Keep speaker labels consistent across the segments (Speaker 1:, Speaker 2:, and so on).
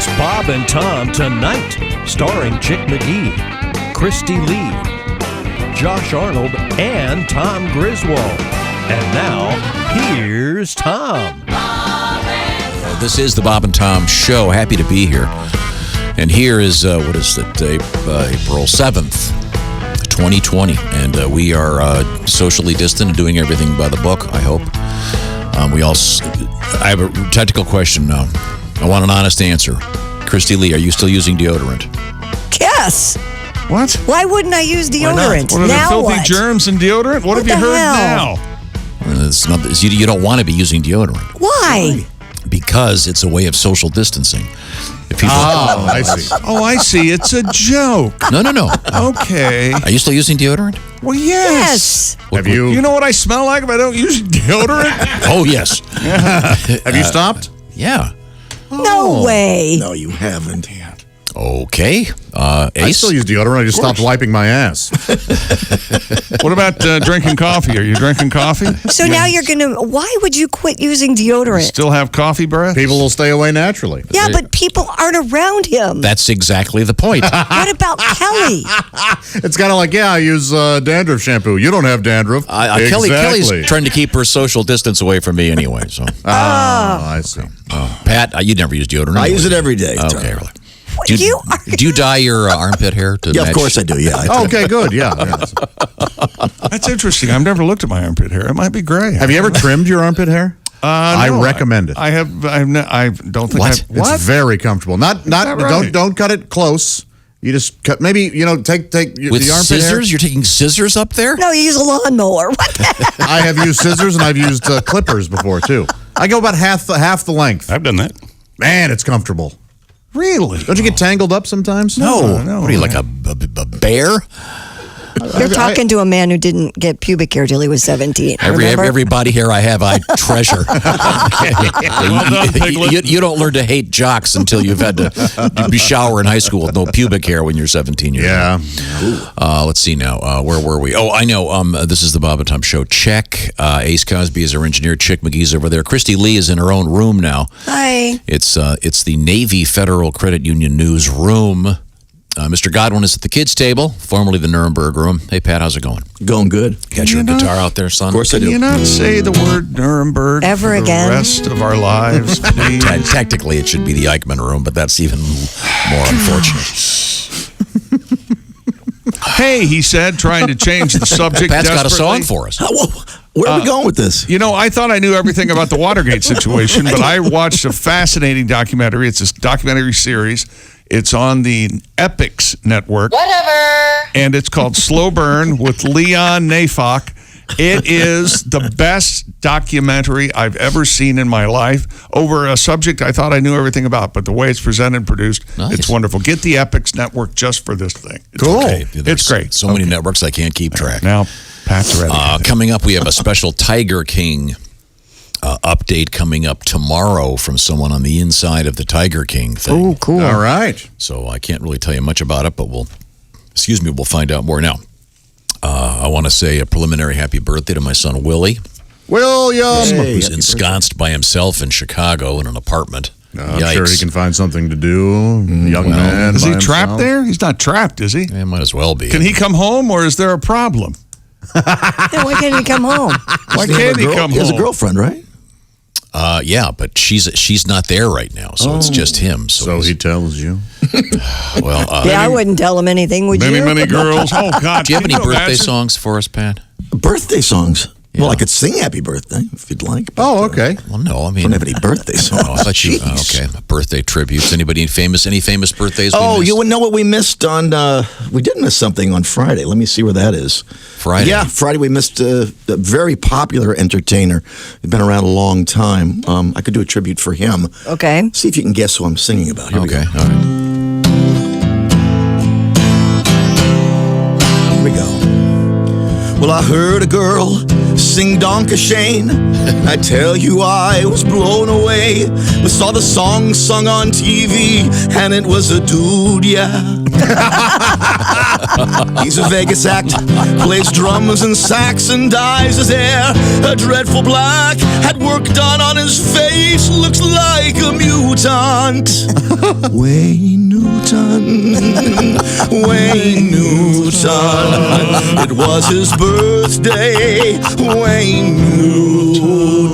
Speaker 1: It's Bob and Tom Tonight, starring Chick McGee, Christy Lee, Josh Arnold, and Tom Griswold. And now, here's Tom.
Speaker 2: This is the Bob and Tom Show. Happy to be here. And here is, April 7th, 2020. And we are socially distant and doing everything by the book, I hope. I have a technical question now. I want an honest answer. Christy Lee, are you still using deodorant?
Speaker 3: Yes.
Speaker 4: What?
Speaker 3: Why wouldn't I use deodorant?
Speaker 4: What are
Speaker 3: now
Speaker 4: the filthy
Speaker 3: what?
Speaker 4: germs in deodorant? What have you heard now?
Speaker 2: It's not, you don't want to be using deodorant.
Speaker 3: Why?
Speaker 2: Because it's a way of social distancing. If people,
Speaker 4: I see. Oh, I see. It's a joke.
Speaker 2: No.
Speaker 4: Okay.
Speaker 2: Are you still using deodorant?
Speaker 4: Well, yes.
Speaker 5: Have you?
Speaker 4: You know what I smell like if I don't use deodorant?
Speaker 2: Oh, yes.
Speaker 5: Have you stopped?
Speaker 2: Yeah.
Speaker 3: No way.
Speaker 6: No, you haven't.
Speaker 2: Okay.
Speaker 5: I
Speaker 2: Ace?
Speaker 5: still use deodorant. I just stopped wiping my ass.
Speaker 4: What about drinking coffee? Are you drinking coffee?
Speaker 3: So now you're going to, why would you quit using deodorant?
Speaker 4: Still have coffee breath?
Speaker 5: People will stay away naturally.
Speaker 3: Yeah, but people aren't around him.
Speaker 2: That's exactly the point.
Speaker 3: What about Kelly?
Speaker 5: It's kind of like, I use dandruff shampoo. You don't have dandruff.
Speaker 2: Kelly's trying to keep her social distance away from me anyway. So,
Speaker 5: I see.
Speaker 2: Pat, you never use deodorant.
Speaker 6: I use it every day.
Speaker 2: Okay, really.
Speaker 3: What,
Speaker 2: Do you dye your armpit hair to
Speaker 6: Yeah,
Speaker 2: match?
Speaker 6: of course I do. Yeah.
Speaker 5: Okay, good. Yeah.
Speaker 4: That's interesting. I've never looked at my armpit hair. It might be gray.
Speaker 5: Have you ever trimmed your armpit hair? I
Speaker 4: No,
Speaker 5: recommend it.
Speaker 4: I don't think
Speaker 2: What?
Speaker 5: It's very comfortable. Not.
Speaker 4: right?
Speaker 5: Don't cut it close. You just cut. Maybe take
Speaker 2: With
Speaker 5: the armpit
Speaker 2: scissors?
Speaker 5: hair.
Speaker 2: You're taking scissors up there?
Speaker 3: No, you use a lawnmower. What the heck?
Speaker 5: I have used scissors and I've used clippers before too. I go about half the length.
Speaker 7: I've done that.
Speaker 5: Man, it's comfortable.
Speaker 4: Really?
Speaker 5: Don't you get tangled up sometimes?
Speaker 4: No.
Speaker 2: What are you, like a bear?
Speaker 3: You're talking to a man who didn't get pubic hair till he was 17.
Speaker 2: Every body hair I have, I treasure. You don't learn to hate jocks until you've had to be shower in high school with no pubic hair when you're 17 years old.
Speaker 5: Yeah.
Speaker 2: Let's see now. Where were we? Oh, I know. This is the Bob and Tom Show. Check. Ace Cosby is our engineer. Chick McGee's over there. Christy Lee is in her own room now.
Speaker 3: Hi.
Speaker 2: It's the Navy Federal Credit Union newsroom. Mr. Godwin is at the kids' table, formerly the Nuremberg room. Hey, Pat, how's it going?
Speaker 6: Going good.
Speaker 2: Got your guitar out there, son?
Speaker 6: Of course I
Speaker 4: Can
Speaker 6: do.
Speaker 4: you not say the word Nuremberg
Speaker 3: Ever
Speaker 4: for
Speaker 3: again?
Speaker 4: the rest of our lives, please?
Speaker 2: Technically, it should be the Eichmann room, but that's even more unfortunate.
Speaker 4: Hey, he said, trying to change the subject.
Speaker 2: Pat's got a
Speaker 4: desperately.
Speaker 2: song for us.
Speaker 6: Where are we going with this?
Speaker 4: You know, I thought I knew everything about the Watergate situation, but I watched a fascinating documentary. It's a documentary series. It's on the Epix network.
Speaker 8: Whatever.
Speaker 4: And it's called Slow Burn with Leon Neyfakh. It is the best documentary I've ever seen in my life over a subject I thought I knew everything about, but the way it's presented and produced, It's wonderful. Get the Epix network just for this thing. It's
Speaker 5: Cool.
Speaker 2: Okay,
Speaker 4: It's great.
Speaker 2: So many networks I can't keep track.
Speaker 4: Now, Pat's ready.
Speaker 2: Coming up, we have a special Tiger King update coming up tomorrow from someone on the inside of the Tiger King thing.
Speaker 3: Oh, cool.
Speaker 5: All right.
Speaker 2: So I can't really tell you much about it, but we'll find out more. Now, I want to say a preliminary happy birthday to my son, Willie,
Speaker 5: William.
Speaker 2: who's ensconced by himself in Chicago in an apartment.
Speaker 5: I'm sure he can find something to do. Young man.
Speaker 4: Is
Speaker 5: by
Speaker 4: he trapped
Speaker 5: himself.
Speaker 4: there? He's not trapped, is he?
Speaker 2: It might as well be.
Speaker 4: Can he come home, or is there a problem?
Speaker 3: Then why can't he come home?
Speaker 4: Why can't he come
Speaker 6: He has a
Speaker 4: home?
Speaker 6: girlfriend, right?
Speaker 2: Yeah, but she's not there right now, so it's just him.
Speaker 5: So he tells you.
Speaker 2: Well,
Speaker 3: Yeah, I wouldn't tell him anything, would you?
Speaker 4: Many girls. Oh, God.
Speaker 2: do you have
Speaker 4: Can
Speaker 2: any birthday
Speaker 4: imagine?
Speaker 2: songs for us, Pat?
Speaker 6: Birthday songs. Well, I could sing happy birthday if you'd like. but,
Speaker 5: Oh, okay.
Speaker 2: Well, no, I
Speaker 6: I
Speaker 2: mean,
Speaker 6: don't have any birthday songs.
Speaker 2: oh, I thought you.
Speaker 6: Jeez.
Speaker 2: Okay, birthday tributes. Any famous birthdays? we
Speaker 6: Oh,
Speaker 2: missed?
Speaker 6: you would know what we missed on. We did miss something on Friday. Let me see where that is.
Speaker 2: Friday.
Speaker 6: Yeah, Friday we missed a very popular entertainer. He's been around a long time. I could do a tribute for him.
Speaker 3: Okay.
Speaker 6: See if you can guess who I'm singing about. Here we go.
Speaker 2: Okay, all right.
Speaker 6: Here we go. Well, I heard a girl sing Donka Shane. I tell you, I was blown away. We saw the song sung on TV, and it was a dude, yeah. He's a Vegas act, plays drums and sax and dyes his hair a dreadful black. Had work done on his face, looks like a mutant. Wayne Newton, Wayne Newton. It was his birthday, Wayne Newton.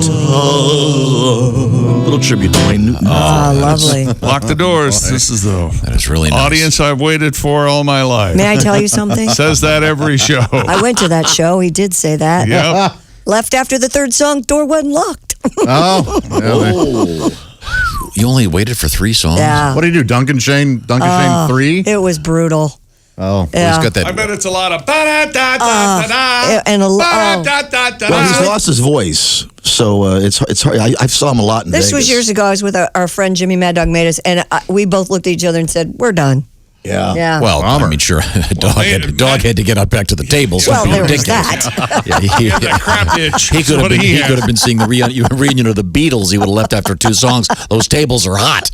Speaker 6: Little tribute to Wayne Newton.
Speaker 3: Oh, lovely.
Speaker 4: Lock the doors. This is the
Speaker 2: That is really nice.
Speaker 4: audience I've waited for all my life.
Speaker 3: May I tell you something?
Speaker 4: Says that every show.
Speaker 3: I went to that show. He did say that.
Speaker 4: Yep.
Speaker 3: Left after the third song, door wasn't locked.
Speaker 5: Oh,
Speaker 2: You only waited for 3 songs?
Speaker 3: Yeah.
Speaker 5: what do you do? Duncan Shane 3?
Speaker 3: It was brutal.
Speaker 5: Oh,
Speaker 3: Yeah.
Speaker 2: He's got that.
Speaker 4: I bet it's a lot of ba-da-da-da-da-da.
Speaker 3: and a lot.
Speaker 4: Ba-da-da-da-da.
Speaker 6: Well, he's lost his voice, so it's hard. I saw him a lot in
Speaker 3: This
Speaker 6: Vegas.
Speaker 3: was years ago. I was with our friend Jimmy Mad Dog Matus, and we both looked at each other and said, "We're done."
Speaker 6: Yeah.
Speaker 3: Yeah.
Speaker 2: Well,
Speaker 5: Bummer.
Speaker 2: I mean, sure, dog had to get up back to the table. So
Speaker 3: Well,
Speaker 2: it'd be
Speaker 3: there was
Speaker 2: ridiculous.
Speaker 3: that.
Speaker 2: Yeah,
Speaker 4: He had that crap itch.
Speaker 2: He could have
Speaker 4: What
Speaker 2: been. He
Speaker 4: had.
Speaker 2: could have been seeing the reunion of the Beatles. He would have left after 2 songs. Those tables are hot.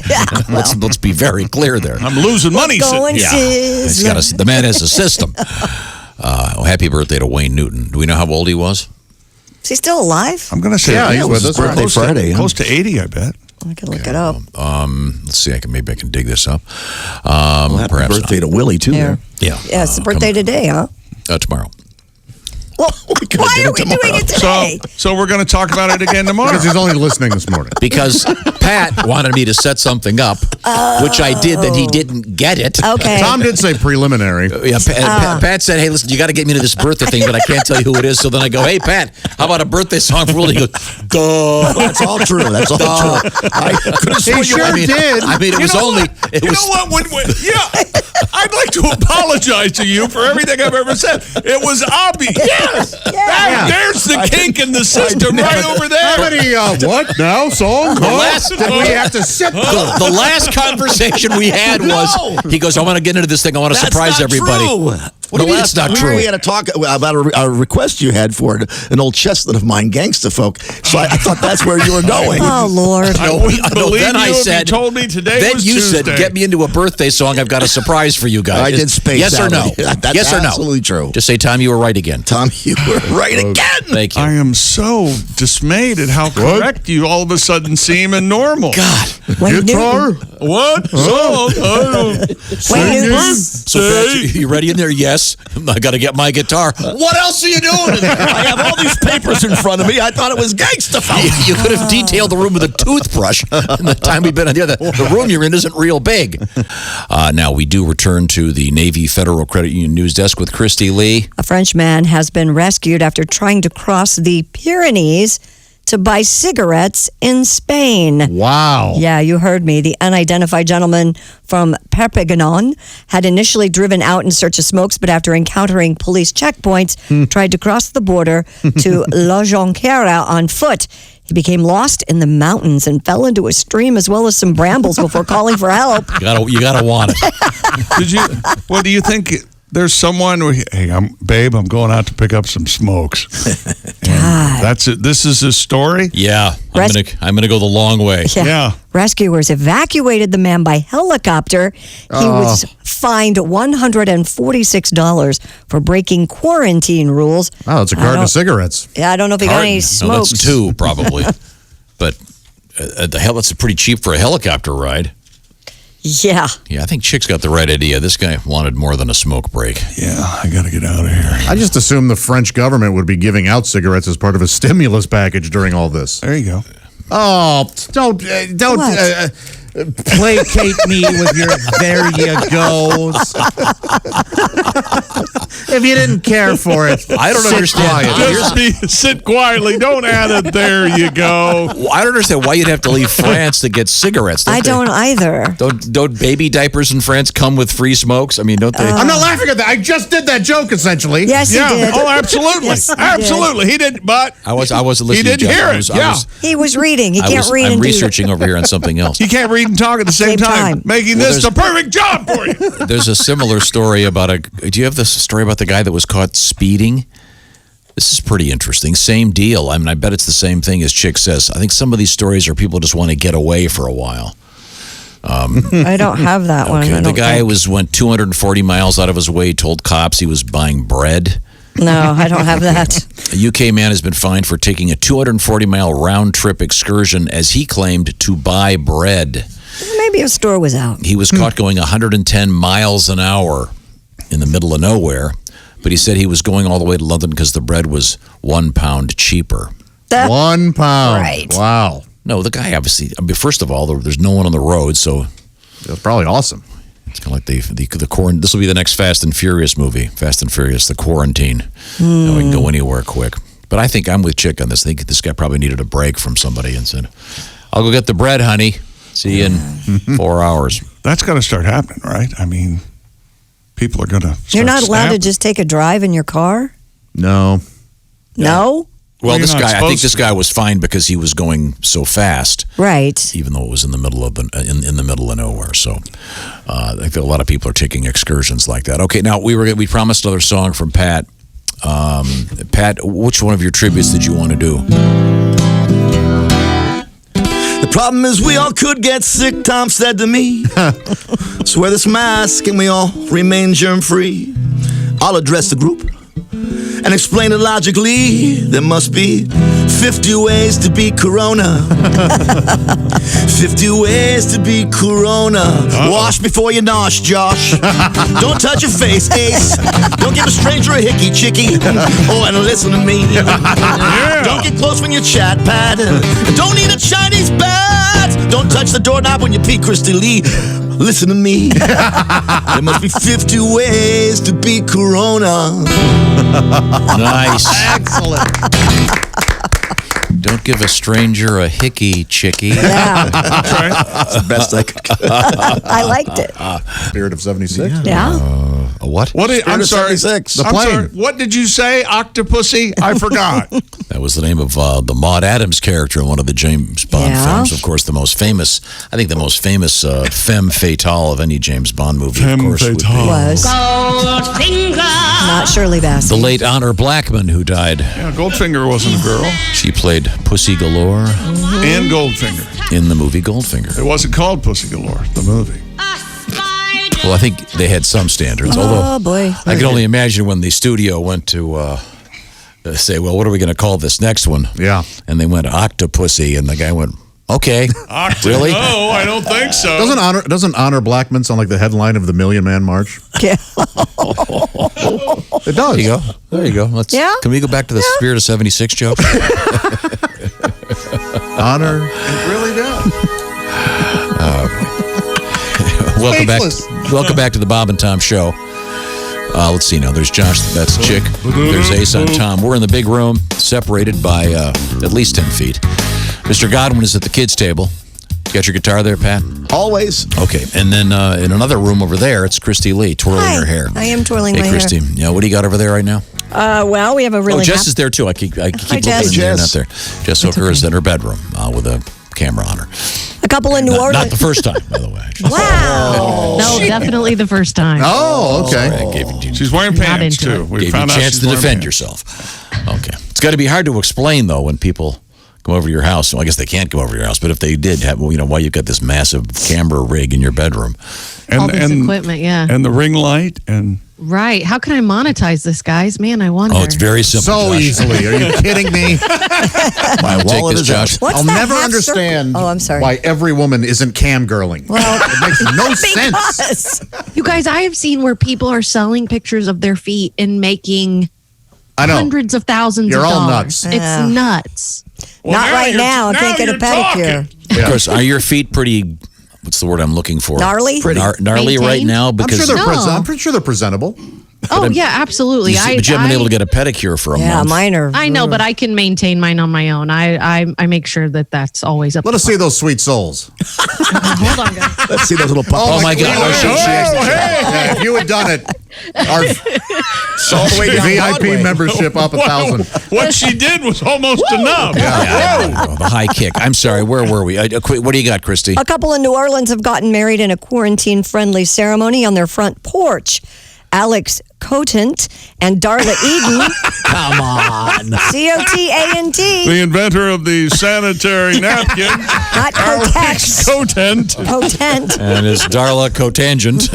Speaker 2: Let's be very clear there.
Speaker 4: I'm losing money.
Speaker 3: Going
Speaker 2: Yeah, he's got the man has a system. Happy birthday to Wayne Newton. Do we know how old he was?
Speaker 3: Is he still alive?
Speaker 4: I'm going to say
Speaker 5: Yeah, he's
Speaker 6: it
Speaker 5: with
Speaker 6: was
Speaker 5: us.
Speaker 6: his birthday
Speaker 4: close to-
Speaker 6: Friday. huh?
Speaker 4: Close to 80, I bet.
Speaker 3: I can look it up.
Speaker 2: Let's see. Maybe I can dig this up.
Speaker 6: Happy
Speaker 2: Perhaps
Speaker 6: birthday to Willie too.
Speaker 3: There.
Speaker 6: There.
Speaker 2: not.
Speaker 3: Yeah, it's the birthday today, huh?
Speaker 2: Tomorrow.
Speaker 3: Well,
Speaker 6: could've
Speaker 3: why
Speaker 6: did
Speaker 3: are
Speaker 6: it
Speaker 3: we doing
Speaker 6: tomorrow.
Speaker 3: it today?
Speaker 4: So we're going to talk about it again tomorrow.
Speaker 5: because he's only listening this morning.
Speaker 2: Because Pat wanted me to set something up, which I did. Then he didn't get it.
Speaker 3: Okay.
Speaker 5: Tom did say preliminary.
Speaker 2: Yeah, Pat said, "Hey, listen, you got to get me to this birthday thing, but I can't tell you who it is." So then I go, "Hey, Pat, how about a birthday song for Willie?" He goes, "Duh."
Speaker 6: That's all true. That's all true. I could have sworn you
Speaker 5: sure
Speaker 6: were-
Speaker 5: did.
Speaker 2: I mean, it was only. It
Speaker 4: You
Speaker 2: was.
Speaker 4: know what? I'd like to apologize to you for everything I've ever said. It was obvious. Yes. There's the kink in the system right over
Speaker 5: How
Speaker 4: there.
Speaker 5: many, what now? Song?
Speaker 2: last-
Speaker 5: Did we have to sit?
Speaker 2: The last conversation we had was, he goes, "I want to get into this thing. I want to
Speaker 6: That's
Speaker 2: surprise
Speaker 6: not
Speaker 2: everybody."
Speaker 6: True. What
Speaker 2: No,
Speaker 6: do you mean
Speaker 2: that's not
Speaker 6: Remember
Speaker 2: true.
Speaker 6: We had to talk about a request you had for an old chestnut of mine, Gangsta Folk. So I thought that's where you were going.
Speaker 3: Oh, Lord.
Speaker 4: I
Speaker 2: No,
Speaker 4: wouldn't believe
Speaker 2: then
Speaker 4: you
Speaker 2: I
Speaker 4: if
Speaker 2: said,
Speaker 4: you told me today
Speaker 2: then
Speaker 4: was
Speaker 2: you
Speaker 4: Tuesday.
Speaker 2: said, "Get me into a birthday song. I've got a surprise for you guys."
Speaker 6: I did space
Speaker 2: Yes or
Speaker 6: out.
Speaker 2: no?
Speaker 6: That's
Speaker 2: Yes or no?
Speaker 6: absolutely true.
Speaker 2: Just say, "Tom, you were right again."
Speaker 6: Tom, you were right again.
Speaker 2: Thank you.
Speaker 4: I am so dismayed at how correct you all of a sudden seem and normal.
Speaker 2: God.
Speaker 3: Wayne
Speaker 5: Guitar?
Speaker 3: Newton.
Speaker 4: What? Song?
Speaker 3: Wayne Newton.
Speaker 2: So, Pat, you ready in there? Yes. I got to get my guitar. What else are you doing in there?
Speaker 6: I have all these papers in front of me. I thought it was Gangsta Folk.
Speaker 2: You could have detailed the room with a toothbrush in the time we've been on the other. The room you're in isn't real big. Now, we do return to the Navy Federal Credit Union news desk with Christy Lee.
Speaker 3: A French man has been rescued after trying to cross the Pyrenees to buy cigarettes in Spain.
Speaker 5: Wow.
Speaker 3: Yeah, you heard me. The unidentified gentleman from Perpignan had initially driven out in search of smokes, but after encountering police checkpoints, tried to cross the border to La Jonquera on foot. He became lost in the mountains and fell into a stream as well as some brambles before calling for help.
Speaker 2: You gotta want it.
Speaker 4: Well, do you think there's someone where, hey, I'm going out to pick up some smokes. And that's it. This is his story?
Speaker 2: Yeah,
Speaker 3: Res-
Speaker 2: I'm gonna go the long way.
Speaker 4: Yeah.
Speaker 3: Rescuers evacuated the man by helicopter. He was fined $146 for breaking quarantine rules.
Speaker 5: Oh, it's a
Speaker 3: I
Speaker 5: carton
Speaker 3: don't-
Speaker 5: of cigarettes.
Speaker 3: Yeah, I don't know if he got any
Speaker 2: No,
Speaker 3: smokes.
Speaker 2: that's 2 probably. But the hell, that's pretty cheap for a helicopter ride.
Speaker 3: Yeah.
Speaker 2: Yeah, I think Chick's got the right idea. This guy wanted more than a smoke break.
Speaker 4: Yeah, I got to get out of here.
Speaker 5: I just assumed the French government would be giving out cigarettes as part of a stimulus package during all this.
Speaker 4: There you go.
Speaker 5: Oh, don't
Speaker 3: What?
Speaker 5: placate me with your "there you go." If you didn't care for it,
Speaker 2: I don't
Speaker 5: sit
Speaker 2: understand.
Speaker 5: quiet.
Speaker 4: Sit quietly. Don't add it. There you go.
Speaker 2: Well, I don't understand why you'd have to leave France to get cigarettes.
Speaker 3: I
Speaker 2: they?
Speaker 3: don't either.
Speaker 2: Don't baby diapers in France come with free smokes? I mean, don't they?
Speaker 5: I'm not laughing at that. I just did that joke essentially.
Speaker 3: Yes,
Speaker 4: Yeah.
Speaker 3: he did.
Speaker 4: Oh, absolutely.
Speaker 3: Yes, he did.
Speaker 4: Absolutely. He did, but
Speaker 2: I wasn't listening.
Speaker 4: he didn't
Speaker 2: to Jeff.
Speaker 4: hear
Speaker 2: I
Speaker 4: it.
Speaker 2: was-
Speaker 4: Yeah.
Speaker 3: He was reading. He can't read
Speaker 2: I'm
Speaker 3: and
Speaker 2: researching over here on something else.
Speaker 4: you can't read and talk at the same
Speaker 3: Same time.
Speaker 4: making this the perfect job for you.
Speaker 2: There's a similar story about do you have this story about the guy that was caught speeding? This is pretty interesting. Same deal. I mean, I bet it's the same thing as Chick says. I think some of these stories are people just want to get away for a while.
Speaker 3: I don't have that one.
Speaker 2: Okay,
Speaker 3: I
Speaker 2: the
Speaker 3: don't
Speaker 2: guy
Speaker 3: think.
Speaker 2: went 240 miles out of his way, told cops he was buying bread.
Speaker 3: No, I don't have that.
Speaker 2: A UK man has been fined for taking a 240-mile round-trip excursion as he claimed to buy bread.
Speaker 3: Maybe a store was out.
Speaker 2: He was caught going 110 miles an hour in the middle of nowhere, but he said he was going all the way to London because the bread was £1 cheaper.
Speaker 5: £1.
Speaker 3: Right.
Speaker 5: Wow.
Speaker 2: No, the guy obviously, first of all, there's no one on the road, so
Speaker 5: That's probably awesome.
Speaker 2: it's kind of like the quarantine. This will be the next Fast and Furious movie, Fast and Furious, the quarantine. Now we can go anywhere quick. But I think I'm with Chick on this. I think this guy probably needed a break from somebody and said, I'll go get the bread, honey. See you in 4 hours.
Speaker 4: That's going to start happening, right? I mean, people are going to.
Speaker 3: You're not allowed to just take a drive in your car?
Speaker 5: No.
Speaker 3: No?
Speaker 2: Well,
Speaker 4: you're
Speaker 2: this
Speaker 4: not
Speaker 2: guy, I think
Speaker 4: supposed
Speaker 2: this
Speaker 4: to.
Speaker 2: guy was fined because he was going so fast,
Speaker 3: Right.
Speaker 2: even though it was in the middle of in the middle of nowhere. So I think a lot of people are taking excursions like that. Okay, now we promised another song from Pat. Pat, which one of your tributes did you want to do?
Speaker 6: The problem is we all could get sick, Tom said to me. So wear this mask and we all remain germ-free. I'll address the group and explain it logically. There must be 50 ways to beat Corona. 50 ways to beat Corona. Wash before you nosh, Josh. Don't touch your face, Ace. Don't give a stranger a hickey, chicky. Oh, and listen to me. Don't get close when you chat, Pat. Don't eat a Chinese bat. Don't touch the doorknob when you pee, Christy Lee. Listen to me. There must be 50 ways to beat Corona.
Speaker 2: Nice.
Speaker 5: Excellent.
Speaker 2: Don't give a stranger a hickey, chickie.
Speaker 3: Yeah.
Speaker 4: That's right.
Speaker 6: That's the best I could.
Speaker 3: I liked it.
Speaker 5: Spirit of 76.
Speaker 3: Yeah.
Speaker 2: A what?
Speaker 4: What? I'm sorry.
Speaker 6: 76.
Speaker 5: The
Speaker 4: I'm
Speaker 5: plane.
Speaker 4: sorry. What did you say, Octopussy? I forgot.
Speaker 2: That was the name of the Maude Adams character in one of the James Bond
Speaker 3: Yeah.
Speaker 2: films. Of course, the most famous femme fatale of any James Bond movie,
Speaker 4: Femme
Speaker 2: of course, would be
Speaker 4: fatale.
Speaker 3: Was. Not Shirley Bassey.
Speaker 2: the late Honor Blackman, who died.
Speaker 4: Yeah, Goldfinger wasn't a girl.
Speaker 2: She played Pussy Galore
Speaker 4: And Goldfinger.
Speaker 2: in the movie Goldfinger.
Speaker 4: It wasn't called Pussy Galore, the movie.
Speaker 2: Well, I think they had some standards, although
Speaker 3: Oh, boy.
Speaker 2: I can only imagine when the studio went to say, well, what are we going to call this next one?
Speaker 5: Yeah.
Speaker 2: And they went Octopussy, and the guy went, okay. Really?
Speaker 4: No, I don't think so.
Speaker 5: Doesn't Honor Blackman sound like the headline of the Million Man March?
Speaker 3: Yeah.
Speaker 5: It does.
Speaker 2: There you go. There you go.
Speaker 3: Yeah?
Speaker 2: Can we go back to the Spirit of 76 joke?
Speaker 5: Honor. It really does.
Speaker 2: Welcome back to the Bob and Tom Show. Let's see now. There's Josh, that's Chick. There's Ace and Tom. We're in the big room, separated by at least 10 feet. Mr. Godwin is at the kids' table. You got your guitar there, Pat?
Speaker 6: Always.
Speaker 2: Okay. And then in another room over there, it's Christy Lee twirling
Speaker 3: Hi.
Speaker 2: her hair.
Speaker 3: I am twirling
Speaker 2: Hey,
Speaker 3: my
Speaker 2: Christy. Yeah, what do you got over there right now?
Speaker 3: hair. Well, we have a really
Speaker 2: Jess is there too. I keep looking
Speaker 3: Jess.
Speaker 2: and you're not
Speaker 6: Jess.
Speaker 2: there. Jess Hooker is in her bedroom with a camera on her.
Speaker 3: a couple in New
Speaker 2: Not
Speaker 3: Orleans.
Speaker 2: the first time, by the way.
Speaker 3: Wow.
Speaker 7: No, definitely the first time.
Speaker 5: Oh, okay.
Speaker 2: I gave you,
Speaker 4: She's wearing
Speaker 7: Not
Speaker 4: pants,
Speaker 7: into
Speaker 4: too.
Speaker 7: it.
Speaker 4: We
Speaker 2: gave you a
Speaker 4: found out
Speaker 2: chance
Speaker 4: she's
Speaker 2: to
Speaker 4: wearing
Speaker 2: defend
Speaker 4: pants.
Speaker 2: yourself. Okay. It's got to be hard to explain, though, when people come over to your house. Well, I guess they can't come over to your house, but if they did, why you've got this massive camera rig in your bedroom.
Speaker 7: All this equipment, yeah.
Speaker 4: And the ring light and
Speaker 7: Right. How can I monetize this, guys? Man, I wonder.
Speaker 2: Oh, it's very simple.
Speaker 5: So
Speaker 2: Josh.
Speaker 5: easily. Are you kidding me?
Speaker 2: My
Speaker 6: wallet
Speaker 2: take this,
Speaker 6: is
Speaker 2: Josh.
Speaker 6: out.
Speaker 3: What's
Speaker 5: I'll
Speaker 3: that
Speaker 5: never
Speaker 3: half
Speaker 5: understand
Speaker 3: circle? Oh, I'm sorry.
Speaker 5: why every woman isn't cam girling.
Speaker 3: Well,
Speaker 5: it makes no sense.
Speaker 3: because
Speaker 7: You guys, I have seen where people are selling pictures of their feet and making
Speaker 5: I know.
Speaker 7: hundreds of thousands
Speaker 5: You're
Speaker 7: of
Speaker 5: all
Speaker 7: dollars.
Speaker 5: nuts.
Speaker 7: It's
Speaker 3: Yeah.
Speaker 7: nuts.
Speaker 3: not right now. I can't get a
Speaker 4: you're
Speaker 3: pedicure.
Speaker 4: talking.
Speaker 2: Of course, are your feet pretty, what's the word I'm looking for?
Speaker 3: Gnarly?
Speaker 2: Gnarly right
Speaker 7: Maintained?
Speaker 2: now?
Speaker 5: I'm
Speaker 2: Because
Speaker 5: sure they're
Speaker 7: No.
Speaker 5: I'm pretty sure they're presentable.
Speaker 7: Oh, yeah, absolutely.
Speaker 2: but you haven't been able to get a pedicure for a
Speaker 3: Yeah,
Speaker 2: month.
Speaker 3: mine are.
Speaker 7: I know, but I can maintain mine on my own. I make sure that that's always up.
Speaker 5: Let us see those sweet souls.
Speaker 7: Hold on, guys.
Speaker 6: let's see those little
Speaker 2: Oh, my God. Oh, she actually-
Speaker 5: Yeah, if you had done it, our
Speaker 6: all the way down
Speaker 5: VIP
Speaker 6: Broadway.
Speaker 5: membership up 1,000.
Speaker 4: What she did was almost enough.
Speaker 2: Yeah, the high kick. I'm sorry. Where were we? What do you got, Christy?
Speaker 3: A couple in New Orleans have gotten married in a quarantine-friendly ceremony on their front porch. Alex Cotant and Darla Eden.
Speaker 2: Come on.
Speaker 3: Cotant.
Speaker 4: The inventor of the sanitary napkin.
Speaker 3: Not Kotex.
Speaker 4: Cotent.
Speaker 3: Potent.
Speaker 2: And is Darla cotangent.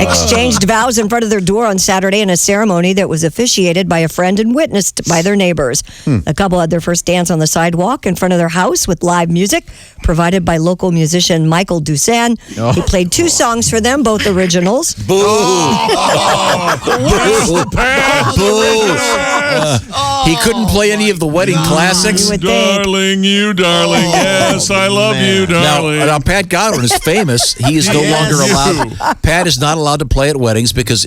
Speaker 3: Exchanged vows in front of their door on Saturday in a ceremony that was officiated by a friend and witnessed by their neighbors. The couple had their first dance on the sidewalk in front of their house with live music provided by local musician Michael Dusan. He played 2 songs for them, both originals.
Speaker 2: Boo. He couldn't play any of the wedding classics.
Speaker 3: You would think.
Speaker 4: Darling, you darling. Yes, I love you, darling.
Speaker 2: Now, Pat Godwin is famous. He is no longer allowed. Pat is not allowed to play at weddings because,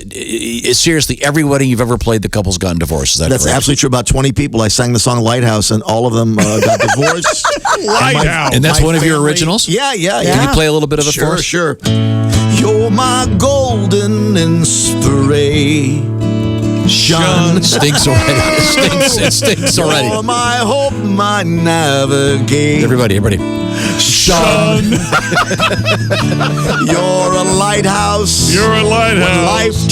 Speaker 2: seriously, every wedding you've ever played, the couple's gotten divorced. Is that
Speaker 6: That's
Speaker 2: correct?
Speaker 6: absolutely true. About 20 people. I sang the song Lighthouse, and all of them got divorced.
Speaker 4: Lighthouse.
Speaker 2: And that's
Speaker 6: My
Speaker 2: one of your
Speaker 6: family-
Speaker 2: originals?
Speaker 6: Yeah.
Speaker 2: Can you play a little bit of it for us?
Speaker 6: Sure. You're my golden inspiration.
Speaker 2: Stinks already. It stinks
Speaker 6: You're
Speaker 2: already.
Speaker 6: my hope, my navigation.
Speaker 2: Everybody.
Speaker 6: Sean. You're a lighthouse.
Speaker 4: You're a lighthouse.
Speaker 6: When life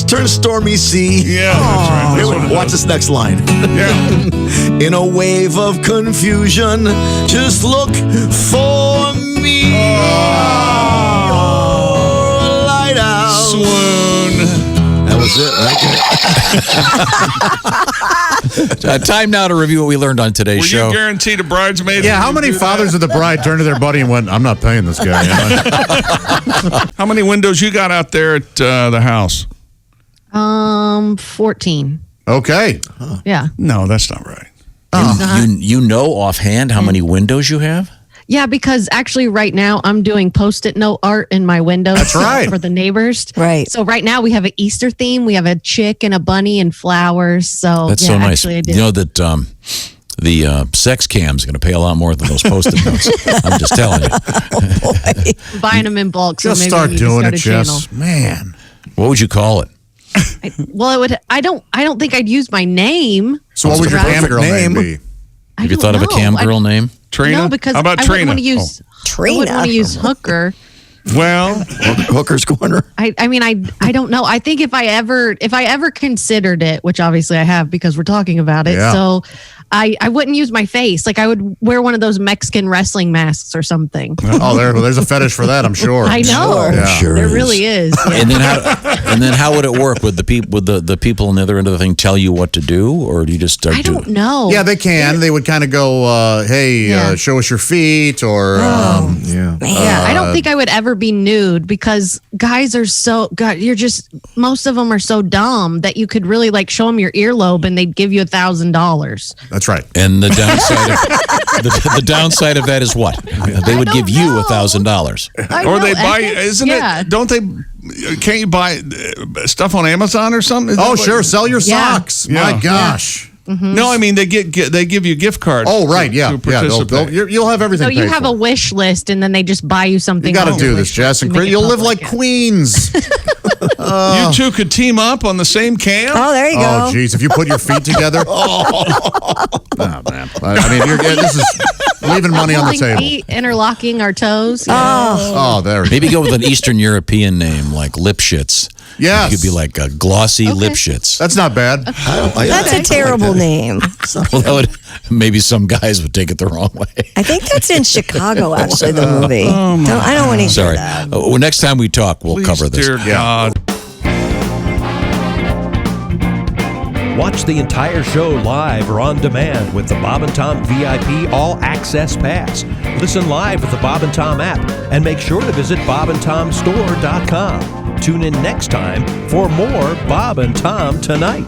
Speaker 6: turns stormy sea.
Speaker 4: Yeah, that's right. That's what it
Speaker 6: Watch
Speaker 4: does.
Speaker 6: this next line.
Speaker 4: Yeah.
Speaker 6: In a wave of confusion, just look for me. You're a lighthouse.
Speaker 4: Swoon.
Speaker 6: That was it, right?
Speaker 2: Time now to review what we learned on today's
Speaker 4: Were
Speaker 2: show.
Speaker 4: you guaranteed a bridesmaid?
Speaker 5: Yeah, how many fathers of the bride turned to their buddy and went, I'm not paying this guy.
Speaker 4: How many windows you got out there at the house?
Speaker 7: 14.
Speaker 5: Okay.
Speaker 7: Yeah.
Speaker 4: No, that's not right.
Speaker 2: You know offhand how many windows you have?
Speaker 7: Yeah, because actually right now I'm doing Post-it note art in my windows.
Speaker 5: That's right.
Speaker 7: For the neighbors.
Speaker 3: Right.
Speaker 7: So right now we have an Easter theme. We have a chick and a bunny and flowers. So
Speaker 2: That's
Speaker 7: yeah,
Speaker 2: so nice.
Speaker 7: Actually I did.
Speaker 2: You know that the sex cam's going to pay a lot more than those Post-it notes. I'm just telling you.
Speaker 7: I'm buying them in bulk. So
Speaker 5: Just
Speaker 7: maybe
Speaker 5: start
Speaker 7: we need to
Speaker 5: doing
Speaker 7: start
Speaker 5: it,
Speaker 7: a channel.
Speaker 5: Jess. Man.
Speaker 2: What would you call it?
Speaker 7: Well, it would. I don't think I'd use my name.
Speaker 5: So what would your
Speaker 7: Perfect
Speaker 5: cam girl name
Speaker 6: name.
Speaker 5: be?
Speaker 2: Have you thought of a cam girl name?
Speaker 4: Trina?
Speaker 7: No, because
Speaker 4: How about
Speaker 7: I
Speaker 4: Trina?
Speaker 7: wouldn't want to use.
Speaker 3: Trina.
Speaker 7: I wouldn't want to use hooker.
Speaker 4: Well,
Speaker 6: Hooker's Corner.
Speaker 7: I mean, I don't know. I think if I ever considered it, which obviously I have because we're talking about it.
Speaker 5: Yeah.
Speaker 7: So I wouldn't use my face. Like I would wear one of those Mexican wrestling masks or something.
Speaker 5: Oh, there's a fetish for that, I'm sure.
Speaker 7: I know.
Speaker 5: Yeah.
Speaker 6: Sure
Speaker 7: There
Speaker 6: is.
Speaker 7: really is. Yeah.
Speaker 2: And then how would it work? Would the people the people on the other end of the thing tell you what to do, or do you just start
Speaker 7: I don't know.
Speaker 5: Yeah, they can. They would kind of go, hey,
Speaker 7: Yeah.
Speaker 5: show us your feet, or
Speaker 6: Yeah.
Speaker 7: Yeah, I don't think I would ever be nude because guys are so God. You're just most of them are so dumb that you could really like show them your earlobe and they'd give you $1,000.
Speaker 5: that's right.
Speaker 2: And the downside of the downside of that is what? They would give you
Speaker 7: know.
Speaker 2: $1,000.
Speaker 4: or they buy, isn't it? Don't they? Can't you buy stuff on Amazon or something? Is
Speaker 5: Oh,
Speaker 4: that what-
Speaker 5: sure. Sell your
Speaker 7: Yeah.
Speaker 5: socks.
Speaker 4: Yeah.
Speaker 5: My gosh.
Speaker 4: No, I mean they give you gift cards.
Speaker 5: Oh, right. Yeah.
Speaker 4: to
Speaker 5: Yeah.
Speaker 4: participate.
Speaker 5: You'll have everything
Speaker 7: So you
Speaker 5: paid
Speaker 7: have
Speaker 5: for.
Speaker 7: a wish list and then they just buy you something.
Speaker 5: You got to
Speaker 7: on
Speaker 5: do
Speaker 7: the
Speaker 5: this,
Speaker 7: wish
Speaker 5: Jess.
Speaker 7: list
Speaker 5: And
Speaker 7: to make it
Speaker 5: you'll live
Speaker 7: public,
Speaker 5: like
Speaker 7: yeah.
Speaker 5: queens.
Speaker 4: You two could team up on the same cam.
Speaker 3: Oh, there you
Speaker 5: Oh,
Speaker 3: go.
Speaker 5: geez. If you put your feet together. Oh, man. I mean, this is leaving money on the
Speaker 7: Holding
Speaker 5: table.
Speaker 7: feet, interlocking our toes.
Speaker 5: Oh, there you go.
Speaker 2: Maybe go with an Eastern European name like Lipschitz.
Speaker 5: Yes.
Speaker 2: You could be like a glossy
Speaker 7: Okay.
Speaker 2: Lipschitz.
Speaker 5: That's not bad.
Speaker 3: That's a terrible name.
Speaker 2: Well, that would maybe some guys would take it the wrong way.
Speaker 3: I think that's in Chicago, actually, the movie. I don't want to hear
Speaker 2: Sorry.
Speaker 3: that.
Speaker 2: Well, next time we talk, we'll
Speaker 4: Please,
Speaker 2: cover this.
Speaker 4: Dear God.
Speaker 1: Watch the entire show live or on demand with the Bob and Tom VIP All Access Pass. Listen live with the Bob and Tom app and make sure to visit bobandtomstore.com. Tune in next time for more Bob and Tom Tonight.